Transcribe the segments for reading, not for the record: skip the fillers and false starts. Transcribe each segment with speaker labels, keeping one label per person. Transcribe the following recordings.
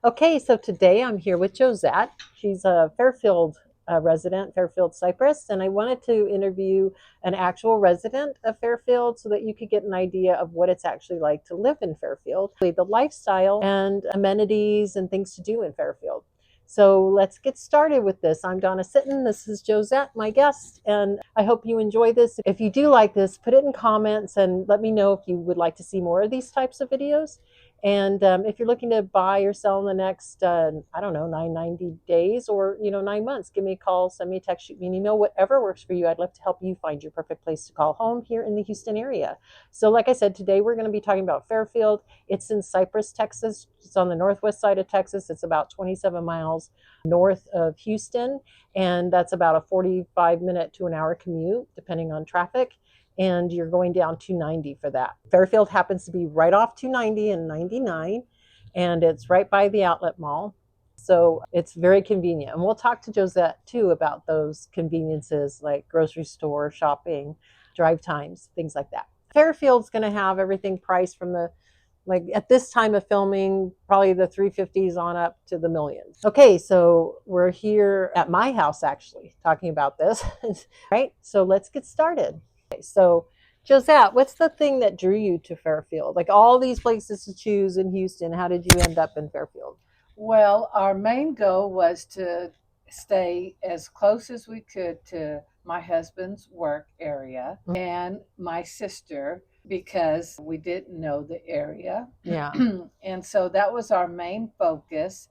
Speaker 1: Okay, so today I'm here with Josette. She's a Fairfield resident, Fairfield Cypress, and I wanted to interview an actual resident of Fairfield so that you could get an idea of what it's actually like to live in Fairfield, the lifestyle and amenities and things to do in Fairfield. So let's get started with this. I'm Donna Sitton. This is Josette, my guest, and I hope you enjoy this. If you do like this, put it in comments and let me know if you would like to see more of these types of videos. And if you're looking to buy or sell in the next, I don't know, 90 days or, 9 months, give me a call, send me a text, shoot me an email, whatever works for you. I'd love to help you find your perfect place to call home here in the Houston area. So like I said, today we're going to be talking about Fairfield. It's in Cypress, Texas. It's on the northwest side of Texas. It's about 27 miles north of Houston. And that's about a 45-minute to an hour commute, depending on traffic, and you're going down 290 for that. Fairfield happens to be right off 290 and 99, and it's right by the outlet mall. So it's very convenient. And we'll talk to Josette too about those conveniences like grocery store, shopping, drive times, things like that. Fairfield's going to have everything priced from the, like at this time of filming, probably the 350s on up to the millions. Okay, so we're here at my house actually talking about this, right? So let's get started. So, Josette, what's the thing that drew you to Fairfield? Like all these places to choose in Houston, how did you end up in Fairfield?
Speaker 2: Well, our main goal was to stay as close as we could to my husband's work area and my sister because we didn't know the area.
Speaker 1: Yeah.
Speaker 2: And so that was our main focus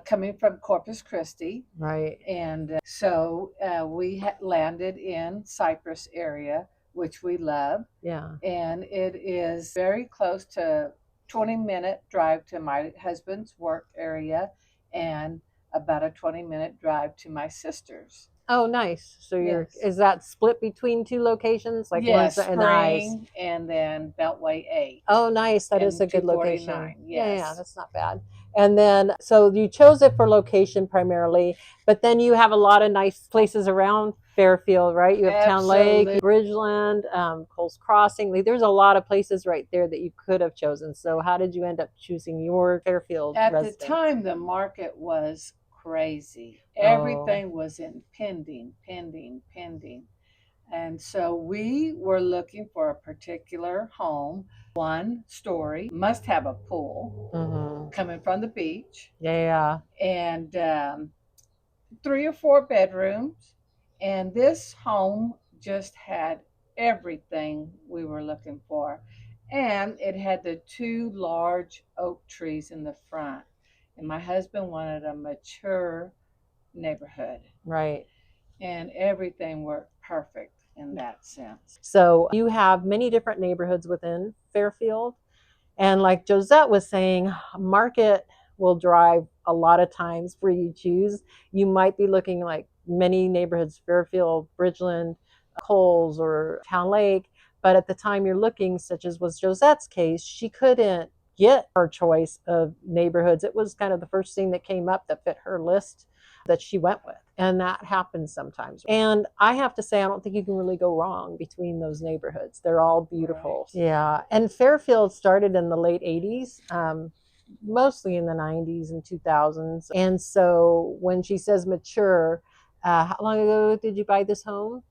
Speaker 2: coming from Corpus Christi.
Speaker 1: Right.
Speaker 2: And so we landed in Cypress area, which we love.
Speaker 1: Yeah.
Speaker 2: And it is very close to 20-minute drive to my husband's work area and about a 20-minute drive to my sister's.
Speaker 1: Oh, nice. So
Speaker 2: Yes.
Speaker 1: is that split between two locations? Like
Speaker 2: Yes,
Speaker 1: one's in Eyes?
Speaker 2: Spring and then Beltway 8
Speaker 1: Oh, nice. That is
Speaker 2: and
Speaker 1: a good location.
Speaker 2: 249.
Speaker 1: Yeah,
Speaker 2: Yes.
Speaker 1: that's not bad. And then, so you chose it for location primarily, but then you have a lot of nice places around Fairfield, right? You have Town Lake,
Speaker 2: Absolutely.
Speaker 1: Bridgeland, Coles Crossing. Like, there's a lot of places right there that you could have chosen. So how did you end up choosing your Fairfield
Speaker 2: At the
Speaker 1: residence?
Speaker 2: time, the market was crazy.
Speaker 1: Oh.
Speaker 2: Everything was in pending. And so we were looking for a particular home, one story, must have a pool coming from the beach,
Speaker 1: Yeah.
Speaker 2: and 3 or 4 bedrooms. And this home just had everything we were looking for. And it had the two large oak trees in the front. And my husband wanted a mature neighborhood.
Speaker 1: Right.
Speaker 2: And everything worked perfect in that sense.
Speaker 1: So you have many different neighborhoods within Fairfield. And like Josette was saying, market will drive a lot of times where you choose. You might be looking like many neighborhoods, Fairfield, Bridgeland, Coles, or Town Lake. But at the time you're looking, such as was Josette's case, she couldn't get her choice of neighborhoods. It was kind of the first thing that came up that fit her list that she went with. And that happens sometimes. And I have to say, I don't think you can really go wrong between those neighborhoods. They're all beautiful. Right. Yeah. And Fairfield started in the late 80s, mostly in the 90s and 2000s. And so when she says mature, how long ago did you buy this home?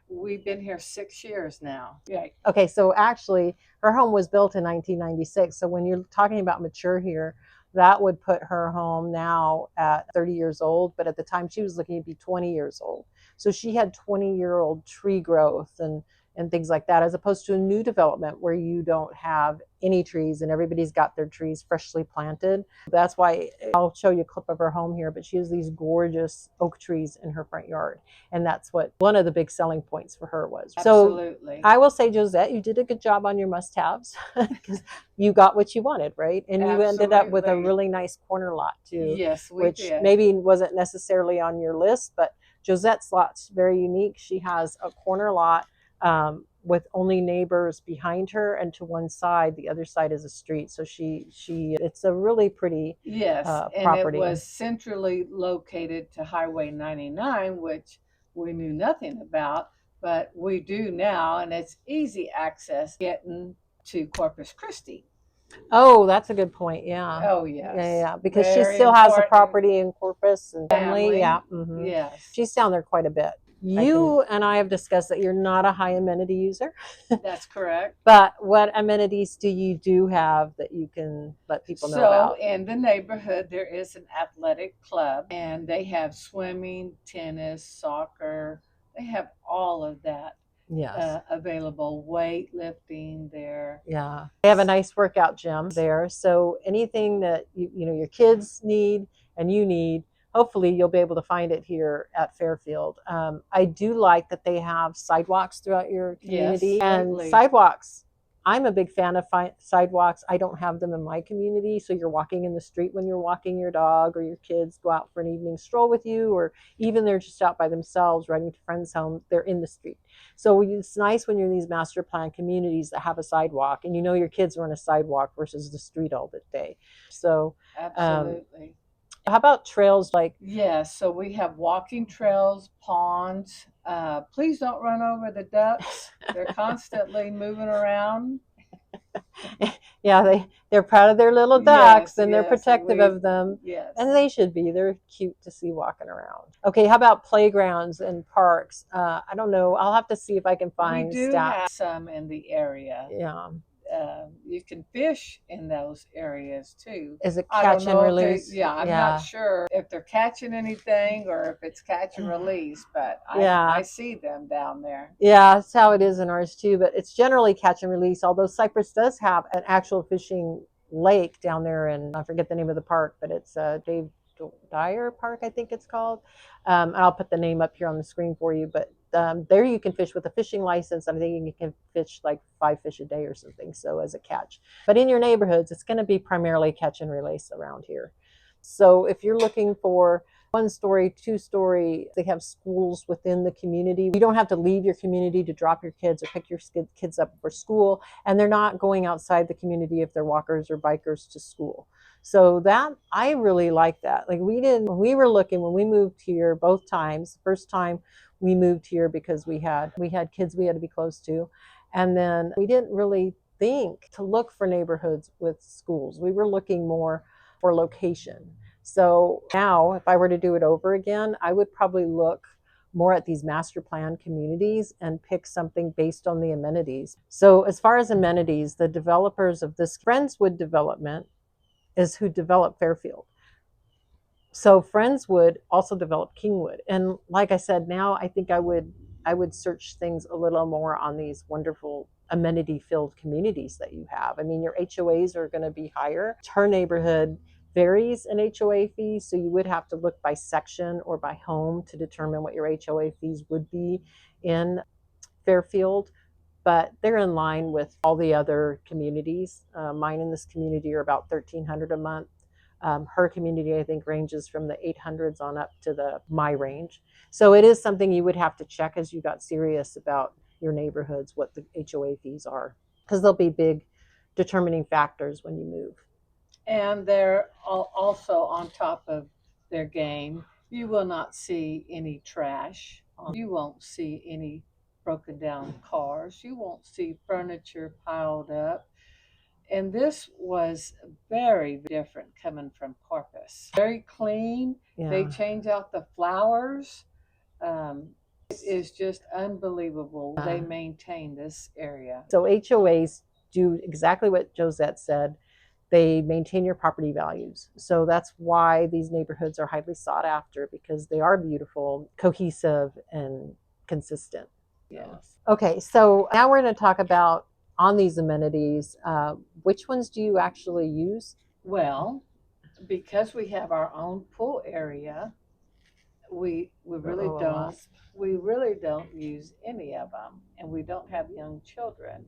Speaker 2: We've been here 6 years now.
Speaker 1: Right. Okay, so actually, her home was built in 1996. So when you're talking about mature here, that would put her home now at 30 years old. But at the time she was looking to be 20 years old. So she had 20-year-old tree growth and things like that, as opposed to a new development where you don't have any trees and everybody's got their trees freshly planted. That's why I'll show you a clip of her home here, but she has these gorgeous oak trees in her front yard. And that's what one of the big selling points for her was.
Speaker 2: Absolutely.
Speaker 1: So I will say, Josette, you did a good job on your must-haves because you got what you wanted, right? And you ended up with a really nice corner lot too.
Speaker 2: Yes,
Speaker 1: which did. Maybe wasn't necessarily on your list, but Josette's lot's very unique. She has a corner lot with only neighbors behind her, and to one side, the other side is a street. So it's a really pretty
Speaker 2: and
Speaker 1: property.
Speaker 2: It was centrally located to Highway 99, which we knew nothing about, but we do now, and it's easy access getting to Corpus Christi.
Speaker 1: Oh, that's a good point. Yeah.
Speaker 2: Oh,
Speaker 1: Yeah,
Speaker 2: yes.
Speaker 1: yeah. Because she
Speaker 2: Very
Speaker 1: still has a
Speaker 2: important.
Speaker 1: property in Corpus and family.
Speaker 2: Family.
Speaker 1: Yeah. Hmm.
Speaker 2: Yes,
Speaker 1: She's down there quite a bit.
Speaker 2: I can.
Speaker 1: You and I have discussed that you're not a high amenity user,
Speaker 2: That's correct.
Speaker 1: but what amenities do you do have that you can let people know
Speaker 2: So,
Speaker 1: about?
Speaker 2: in the neighborhood, there is an athletic club, and they have swimming, tennis, soccer. They have all of that
Speaker 1: Yes.
Speaker 2: available. Weightlifting there.
Speaker 1: Yeah. They have a nice workout gym there. So anything that you know your kids need and you need, hopefully you'll be able to find it here at Fairfield. I do like that they have sidewalks throughout your
Speaker 2: Yes,
Speaker 1: community and
Speaker 2: absolutely.
Speaker 1: sidewalks. I'm a big fan of sidewalks. I don't have them in my community. So you're walking in the street when you're walking your dog, or your kids go out for an evening stroll with you, or even they're just out by themselves riding to friends' home. They're in the street. So it's nice when you're in these master plan communities that have a sidewalk and you know your kids are on a sidewalk versus the street all the day. So,
Speaker 2: Absolutely.
Speaker 1: how about trails like,
Speaker 2: Yes, so we have walking trails, ponds. Please don't run over the ducks. They're constantly moving around.
Speaker 1: yeah, they're proud of their little ducks
Speaker 2: Yes,
Speaker 1: and they're
Speaker 2: yes, and
Speaker 1: protective
Speaker 2: we,
Speaker 1: of them.
Speaker 2: yes,
Speaker 1: And they should be. They're cute to see walking around. Okay, how about playgrounds and parks? I don't know. I'll have to see if I can
Speaker 2: we
Speaker 1: find
Speaker 2: do
Speaker 1: stat.
Speaker 2: have some in the area.
Speaker 1: Yeah.
Speaker 2: You can fish in those areas too.
Speaker 1: Is it
Speaker 2: I don't
Speaker 1: catch and
Speaker 2: know if they,
Speaker 1: release?
Speaker 2: yeah, I'm not
Speaker 1: Yeah.
Speaker 2: sure if they're catching anything or if it's catch and release, but I
Speaker 1: Yeah.
Speaker 2: see them down there.
Speaker 1: Yeah, that's how it is in ours too. But it's generally catch and release. Although Cypress does have an actual fishing lake down there, and I forget the name of the park, but it's Dave Dyer Park, I think it's called. I'll put the name up here on the screen for you. But there you can fish with a fishing license. I'm thinking you can fish like 5 fish a day or something. So as a catch, but in your neighborhoods, it's going to be primarily catch and release around here. So if you're looking for 1 story, 2 story. They have schools within the community. You don't have to leave your community to drop your kids or pick your kids up for school. And they're not going outside the community if they're walkers or bikers to school. So that I really like that. Like we didn't when we were looking when we moved here both times. First time we moved here because we had kids we had to be close to. And then we didn't really think to look for neighborhoods with schools. We were looking more for location. So now, if I were to do it over again, I would probably look more at these master plan communities and pick something based on the amenities. So, as far as amenities, the developers of this Friendswood development is who developed Fairfield. So Friendswood also developed Kingwood. And like I said, now I think I would search things a little more on these wonderful amenity filled communities that you have. I mean, your HOAs are going to be higher. Per neighborhood varies in HOA fees, so you would have to look by section or by home to determine what your HOA fees would be in Fairfield, but they're in line with all the other communities. Mine in this community are about 1,300 a month. Her community, I think, ranges from the 800s on up to the my range. So it is something you would have to check as you got serious about your neighborhoods, what the HOA fees are, because they'll be big determining factors when you move.
Speaker 2: And they're also on top of their game. You will not see any trash. You won't see any broken down cars. You won't see furniture piled up. And this was very different coming from Corpus. Very clean. They
Speaker 1: Yeah.
Speaker 2: change out the flowers. Um, it is just unbelievable. They maintain this area.
Speaker 1: So HOAs do exactly what Josette said. They maintain your property values. So that's why these neighborhoods are highly sought after because they are beautiful, cohesive, and consistent.
Speaker 2: Yes.
Speaker 1: Okay, so now we're going to talk about on these amenities. Which ones do you actually use?
Speaker 2: Well, because we have our own pool area, we really
Speaker 1: Oh,
Speaker 2: don't we really don't use any of them, and we don't have young children.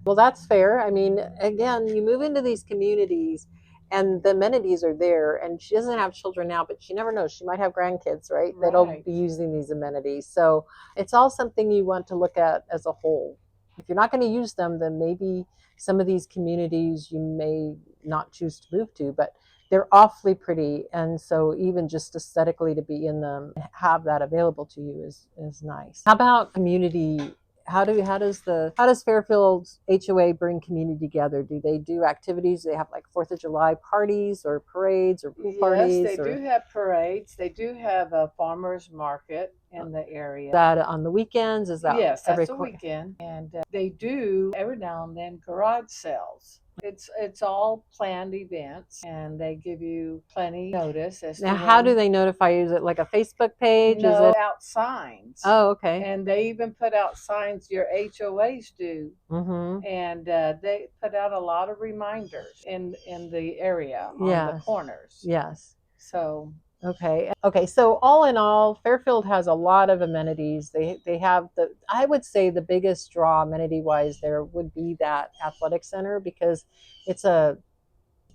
Speaker 1: well, that's fair. I mean, again, you move into these communities and the amenities are there. And she doesn't have children now, but she never knows. She might have grandkids, right? That'll
Speaker 2: Right.
Speaker 1: be using these amenities. So it's all something you want to look at as a whole. If you're not going to use them, then maybe some of these communities you may not choose to move to, but they're awfully pretty. And so even just aesthetically to be in them, have that available to you is nice. How about community? how does Fairfield HOA bring community together? Do they do activities? Do they have like 4th of July parties or parades or pool
Speaker 2: Yes,
Speaker 1: parties?
Speaker 2: they do have parades. They do have a farmer's market in the area.
Speaker 1: Is that on the weekends? Is that
Speaker 2: Yes,
Speaker 1: every
Speaker 2: that's a
Speaker 1: quarter?
Speaker 2: weekend, and they do every now and then garage sales. It's all planned events, and they give you plenty notice as
Speaker 1: Now,
Speaker 2: to
Speaker 1: how do
Speaker 2: when.
Speaker 1: they notify you? Is it like a Facebook page? Is
Speaker 2: No,
Speaker 1: it?
Speaker 2: out signs,
Speaker 1: Oh, okay.
Speaker 2: and they even put out signs your HOAs do,
Speaker 1: Mm-hmm.
Speaker 2: and they put out a lot of reminders in the area on the
Speaker 1: Yes.
Speaker 2: corners.
Speaker 1: Yes.
Speaker 2: So
Speaker 1: Okay. Okay. So all in all, Fairfield has a lot of amenities. They have I would say the biggest draw amenity wise there would be that athletic center because it's a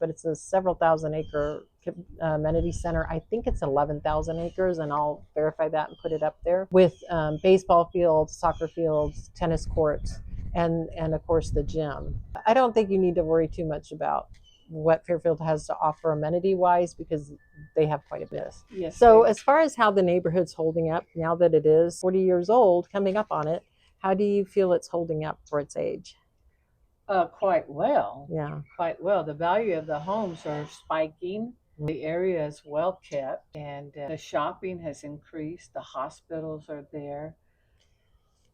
Speaker 1: it's a several thousand acre amenity center. I think it's 11,000 acres, and I'll verify that and put it up there with baseball fields, soccer fields, tennis courts, and of course the gym. I don't think you need to worry too much about what Fairfield has to offer amenity wise because they have quite a bit.
Speaker 2: yes,
Speaker 1: So
Speaker 2: they
Speaker 1: as far as how the neighborhood's holding up now that it is 40 years old, coming up on it, how do you feel it's holding up for its age?
Speaker 2: quite well.
Speaker 1: Yeah.
Speaker 2: Quite well. The value of the homes are spiking. The area is well kept, and the shopping has increased. The hospitals are there.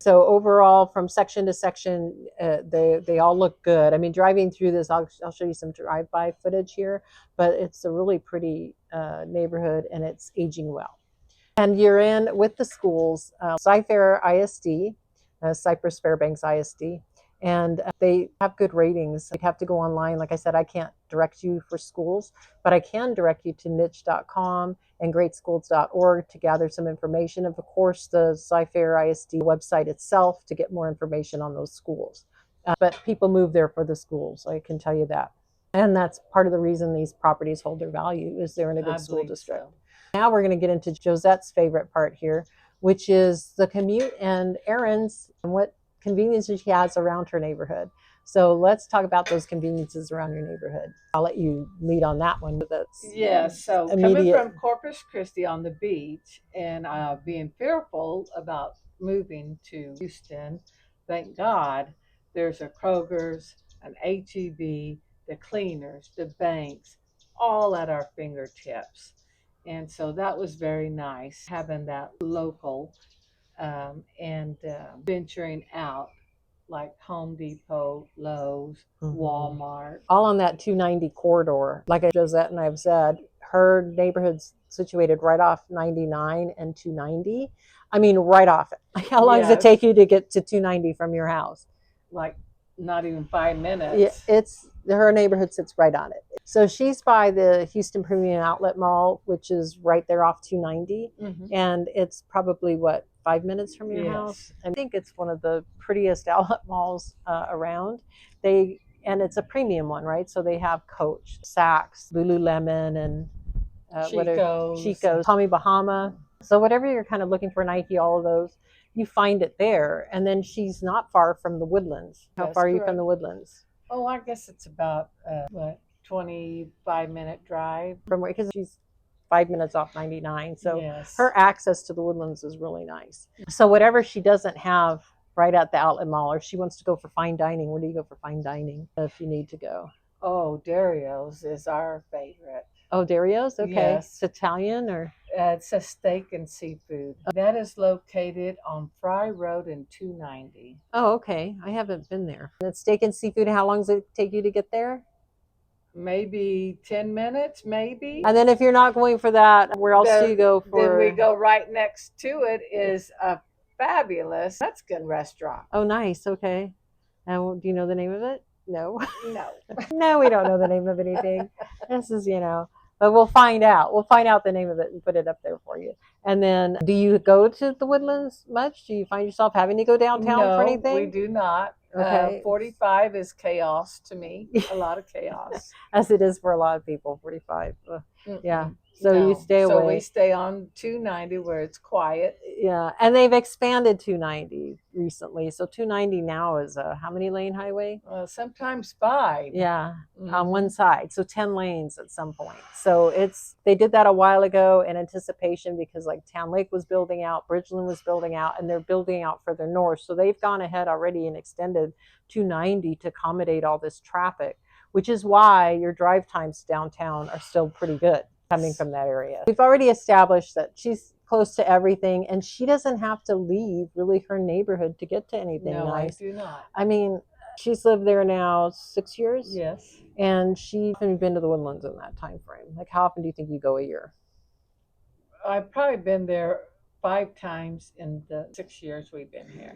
Speaker 1: So overall, from section to section, they all look good. I mean, driving through this, I'll show you some drive-by footage here, but it's a really pretty neighborhood, and it's aging well. And you're in with the schools, CyFair ISD, Cypress Fairbanks ISD, and they have good ratings. You have to go online. Like I said, I can't direct you for schools, but I can direct you to niche.com and greatschools.org to gather some information. Of course, the CyFair ISD website itself to get more information on those schools. But people move there for the schools, I can tell you that. And that's part of the reason these properties hold their value is they're in a good school district.
Speaker 2: So.
Speaker 1: Now we're going to get into Josette's favorite part here, which is the commute and errands and what conveniences she has around her neighborhood. So let's talk about those conveniences around your neighborhood. I'll let you lead on that one. That's
Speaker 2: Yes, so coming
Speaker 1: immediate.
Speaker 2: from Corpus Christi on the beach and being fearful about moving to Houston, thank God there's a Kroger's, an HEB, the cleaners, the banks, all at our fingertips. And so that was very nice having that local and venturing out like Home Depot, Lowe's, Walmart.
Speaker 1: All on that 290 corridor. Like Josette and I have said, her neighborhood's situated right off 99 and 290. I mean, right off it. Like, how long does it take you to get to 290 from your house?
Speaker 2: Like not even 5 minutes.
Speaker 1: Yeah, it's her neighborhood sits right on it. So she's by the Houston Premium Outlet Mall, which is right there off 290, and it's probably what 5 minutes from your house. I think it's one of the prettiest outlet malls around. And it's a premium one, right? So they have Coach, Saks, Lululemon, and Chico's, Tommy Bahama. So whatever you're kind of looking for, Nike, all of those, you find it there. And then she's not far from the Woodlands. How far are you from the Woodlands?
Speaker 2: Oh, I guess it's about 25-minute drive
Speaker 1: from where, because she's 5 minutes off 99. So
Speaker 2: yes.
Speaker 1: Her access to the Woodlands is really nice. So whatever she doesn't have right at the outlet mall, or she wants to go for fine dining, where do you go for fine dining if you need to go?
Speaker 2: Oh, Dario's is our favorite.
Speaker 1: Oh, Dario's? Okay. Yes. It's Italian or?
Speaker 2: It's a steak and seafood. That is located on Fry Road and 290.
Speaker 1: Oh, okay. I haven't been there. And it's steak and seafood. How long does it take you to get there?
Speaker 2: Maybe 10 minutes, maybe.
Speaker 1: And then if you're not going for that, where else do you go for?
Speaker 2: Then we go right next to it is a fabulous Mexican restaurant.
Speaker 1: Oh, nice. Okay. And do you know the name of it? No.
Speaker 2: No.
Speaker 1: No, we don't know the name of anything. This is, but we'll find out. We'll find out the name of it and put it up there for you. And then, do you go to the Woodlands much? Do you find yourself having to go downtown for anything?
Speaker 2: No, we do not. Okay. 45 is chaos to me. A lot of chaos.
Speaker 1: As it is for a lot of people, 45. Yeah. So you
Speaker 2: No.
Speaker 1: stay
Speaker 2: So we
Speaker 1: away.
Speaker 2: stay on 290 where it's quiet.
Speaker 1: Yeah, and they've expanded 290 recently. So 290 now is a how many lane highway?
Speaker 2: Sometimes 5.
Speaker 1: Yeah, on one
Speaker 2: Mhm.
Speaker 1: side. So 10 lanes at some point. So they did that a while ago in anticipation because like Town Lake was building out, Bridgeland was building out, and they're building out further north. So they've gone ahead already and extended 290 to accommodate all this traffic, which is why your drive times downtown are still pretty good coming from that area. We've already established that she's close to everything and she doesn't have to leave really her neighborhood to get to anything
Speaker 2: No, I
Speaker 1: nice.
Speaker 2: do not.
Speaker 1: I mean, she's lived there now 6 years.
Speaker 2: Yes.
Speaker 1: And she's been to the Woodlands in that time frame. Like, how often do you think you go a year?
Speaker 2: I've probably been there 5 times in the 6 years we've been here.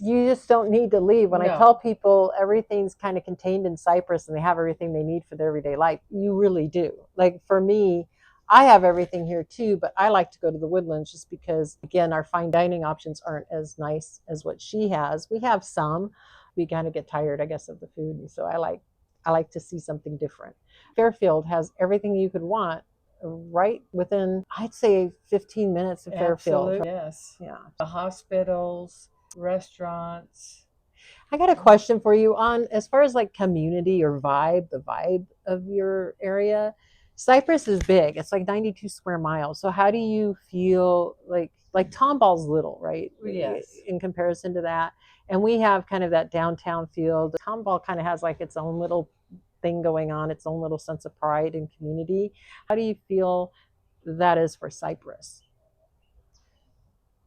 Speaker 1: You just don't need to leave. When I
Speaker 2: No.
Speaker 1: tell people everything's kind of contained in Cypress and they have everything they need for their everyday life, you really do. Like for me, I have everything here too, but I like to go to the Woodlands just because, again, our fine dining options aren't as nice as what she has. We have some. We kind of get tired, I guess, of the food, and so I like to see something different. Fairfield has everything you could want right within, I'd say, 15 minutes of Fairfield.
Speaker 2: Absolutely. Yes.
Speaker 1: Yeah.
Speaker 2: The hospitals, restaurants.
Speaker 1: I got a question for you on as far as like community or vibe, the vibe of your area. Cypress is big. It's like 92 square miles. So how do you feel like Tomball's little, right?
Speaker 2: Yes.
Speaker 1: In comparison to that. And we have kind of that downtown feel. Tomball kind of has like its own little thing going on, its own little sense of pride and community. How do you feel that is for Cypress?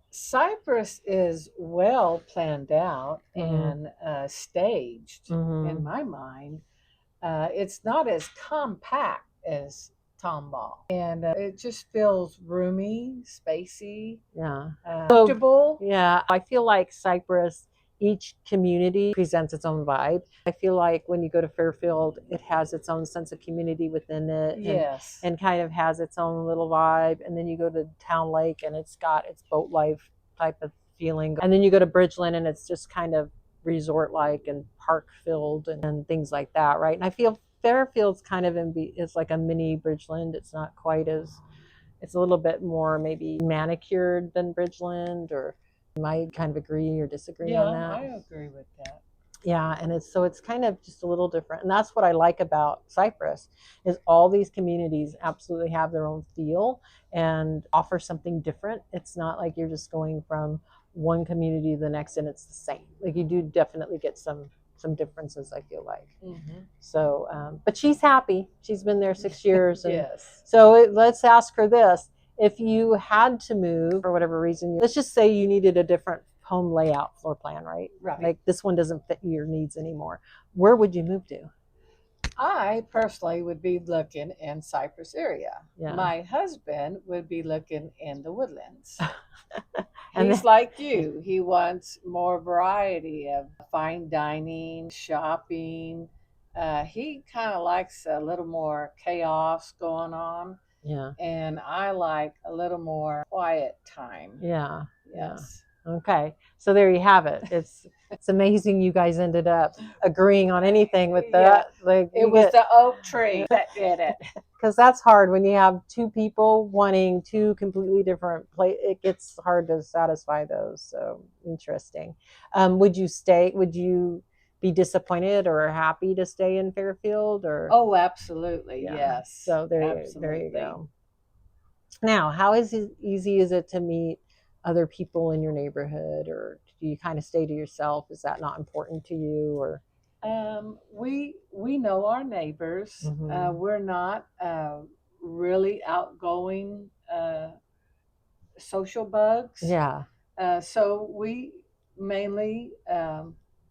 Speaker 2: Cypress is well planned out
Speaker 1: Mm-hmm.
Speaker 2: and staged in
Speaker 1: Mm-hmm.
Speaker 2: my mind. It's not as compact as Tomball, and it just feels roomy, spacey,
Speaker 1: Yeah. So,
Speaker 2: comfortable.
Speaker 1: yeah, I feel like Cypress, each community presents its own vibe. I feel like when you go to Fairfield, it has its own sense of community within it
Speaker 2: Yes.
Speaker 1: and kind of has its own little vibe. And then you go to Town Lake and it's got its boat life type of feeling. And then you go to Bridgeland and it's just kind of resort like and park filled and things like that, right? And I feel Fairfield's kind of it's like a mini Bridgeland. It's not quite as it's a little bit more maybe manicured than Bridgeland, or you might kind of agree or disagree on
Speaker 2: Yeah, I
Speaker 1: that.
Speaker 2: agree with that.
Speaker 1: Yeah, and it's kind of just a little different, and that's what I like about Cypress is all these communities absolutely have their own feel and offer something different. It's not like you're just going from one community to the next and it's the same. Like you do definitely get some differences, I feel like.
Speaker 2: Mm-hmm.
Speaker 1: So, but she's happy. She's been there 6 years, and
Speaker 2: Yes.
Speaker 1: so let's ask her this: if you had to move for whatever reason, let's just say you needed a different home layout, floor plan, right?
Speaker 2: Right.
Speaker 1: Like this one doesn't fit your needs anymore. Where would you move to?
Speaker 2: I personally would be looking in Cypress area.
Speaker 1: Yeah.
Speaker 2: My husband would be looking in the Woodlands.
Speaker 1: And
Speaker 2: He's
Speaker 1: then,
Speaker 2: like you. He wants more variety of fine dining, shopping. He kind of likes a little more chaos going on,
Speaker 1: yeah,
Speaker 2: and I like a little more quiet time.
Speaker 1: yeah,
Speaker 2: Yes.
Speaker 1: yeah. Okay, so there you have it. It's amazing you guys ended up agreeing on anything with
Speaker 2: Yeah.
Speaker 1: that. Like
Speaker 2: It was the oak tree that did it.
Speaker 1: because that's hard when you have two people wanting two completely different play. It gets hard to satisfy those. So interesting. Would you stay? Would you be disappointed or happy to stay in Fairfield? Or
Speaker 2: Oh, absolutely.
Speaker 1: yeah.
Speaker 2: Yes.
Speaker 1: So there you go. Now, how easy is it to meet other people in your neighborhood, or do you kind of stay to yourself? Is that not important to you, or?
Speaker 2: We know our neighbors.
Speaker 1: Mhm.
Speaker 2: We're not really outgoing social bugs.
Speaker 1: Yeah,
Speaker 2: So we mainly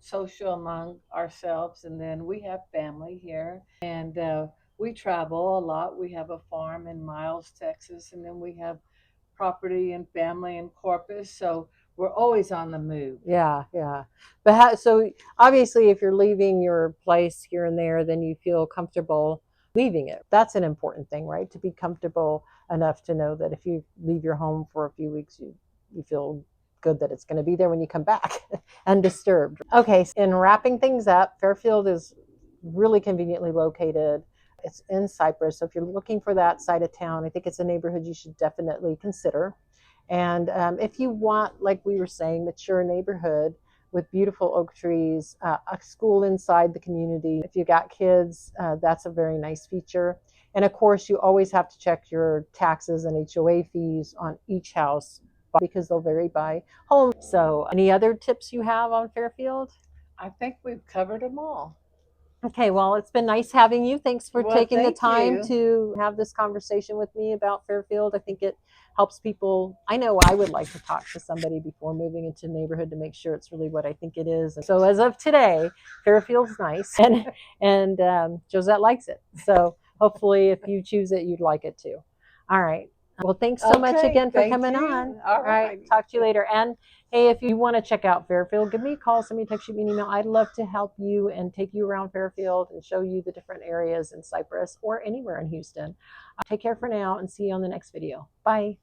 Speaker 2: social among ourselves, and then we have family here, and we travel a lot. We have a farm in Miles, Texas, and then we have property and family in Corpus. So we're always on the move.
Speaker 1: yeah, yeah. But so obviously, if you're leaving your place here and there, then you feel comfortable leaving it. That's an important thing, right? To be comfortable enough to know that if you leave your home for a few weeks, you feel good that it's going to be there when you come back undisturbed. Okay, so in wrapping things up, Fairfield is really conveniently located. It's in Cypress. So if you're looking for that side of town, I think it's a neighborhood you should definitely consider. And if you want, like we were saying, mature neighborhood with beautiful oak trees, a school inside the community. If you got kids, that's a very nice feature. And of course, you always have to check your taxes and HOA fees on each house because they'll vary by home. So, any other tips you have on Fairfield?
Speaker 2: I think we've covered them all.
Speaker 1: Okay, well, it's been nice having you. Thanks for
Speaker 2: Well,
Speaker 1: taking the
Speaker 2: thank
Speaker 1: time
Speaker 2: you.
Speaker 1: to have this conversation with me about Fairfield. I think it helps people. I know I would like to talk to somebody before moving into a neighborhood to make sure it's really what I think it is. So as of today, Fairfield's nice, and Josette likes it. So hopefully, if you choose it, you'd like it too. All right. Well, thanks so much
Speaker 2: Okay,
Speaker 1: again for
Speaker 2: thank
Speaker 1: coming
Speaker 2: you.
Speaker 1: on.
Speaker 2: All
Speaker 1: All right.
Speaker 2: right.
Speaker 1: Talk to you later. And hey, if you want to check out Fairfield, give me a call, send me a text, shoot me an email. I'd love to help you and take you around Fairfield and show you the different areas in Cypress or anywhere in Houston. Take care for now and see you on the next video. Bye.